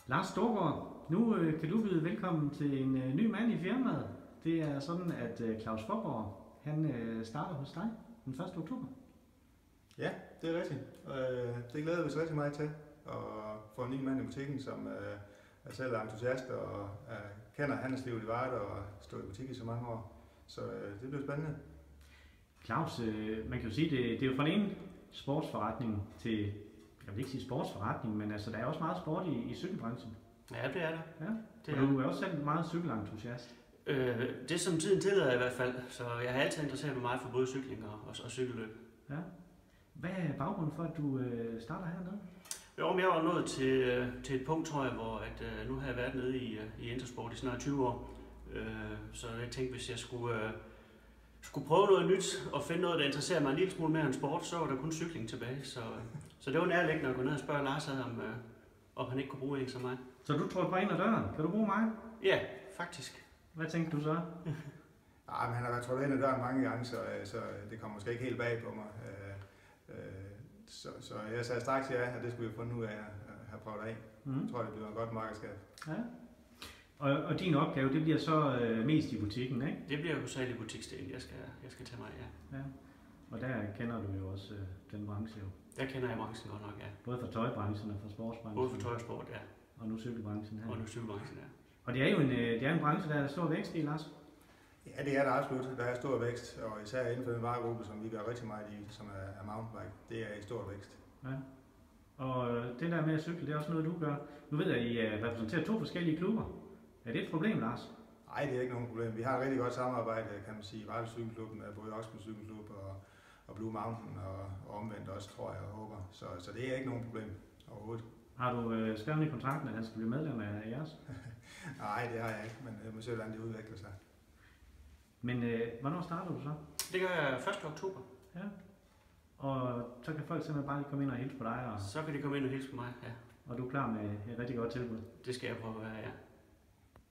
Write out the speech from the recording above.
Lars Storgård, nu kan du byde velkommen til en ny mand i firmaet. Det er sådan, at Claus Forborg, han starter hos dig den 1. oktober. Ja, det er rigtigt. Det glæder vi os rigtig meget til at få en ny mand i butikken, som er selv entusiast og kender handelslivet i Varde og stået i butik i så mange år. Så det bliver spændende. Claus, man kan jo sige, det er jo fra en sportsforretning til, jeg vil ikke sige sportsforretning, men altså, der er også meget sport i cykelbranchen. Ja, det er der. Ja. Det Og du er også selv meget cykelentusiast. Det som tiden tillader i hvert fald, så jeg har altid interesseret mig meget for både cykling og cykelløb. Ja. Hvad er baggrunden for, at du starter hernede? Jo, men jeg var nået til et punkt, tror jeg, hvor at, nu har jeg været nede i Intersport i snart 20 år. Så jeg tænkte, hvis jeg skulle prøve noget nyt og finde noget, der interesserer mig en lille smule mere end sport, så var der kun cykling tilbage. Så det var nærliggende at gå ned og spørge Lars, om han ikke kunne bruge en som mig. Så du tror på en af døren. Kan du bruge mig? Ja, faktisk. Hvad tænkte du så? Men han har været trådt ind ad døren mange gange, så det kommer måske ikke helt bag på mig. Så jeg sagde straks ja, og det skulle vi finde ud af at have prøvet af. Jeg tror, det bliver et godt markedskab. Ja. Og din opgave, det bliver så mest i butikken, ikke? Det bliver jo særligt butiksdelen, jeg skal tage mig af. Ja. Og der kender du jo også den branche jo. Der kender jeg branchen godt nok, ja. Både fra tøjbranchen og fra sportsbranchen. Både for tøj og sport, ja. Og nu cykelbranchen her. Og nu cykelbranchen, ja. Og det er jo en branche, der er stor vækst i, Lars. Ja, det er der absolut. Der er stor vækst, og især inden for den varegruppe, som vi gør rigtig meget i, som er mountainbike, det er i stor vækst. Ja. Og det der med at cykle, det er også noget, du gør. Nu ved jeg, at I repræsenterer 2 forskellige klubber. Er det et problem, Lars? Nej, det er ikke nogen problem. Vi har et rigtig godt samarbejde, kan man sige, i Varde Cykelklubben, både Oksbøl Cykelklub og Blue Mountain, og omvendt også, tror jeg og håber. Så det er ikke nogen problem overhovedet. Har du skrevet i kontrakten, at han skal blive medlem af jeres? Nej, det har jeg ikke, men jeg må se, hvordan det udvikler sig. Men hvornår starter du så? Det gør jeg 1. oktober. Ja. Og så kan folk simpelthen bare lige komme ind og hilse på dig? Så kan de komme ind og hilse på mig, ja. Og du er klar med et rigtig godt tilbud? Det skal jeg prøve at være, ja.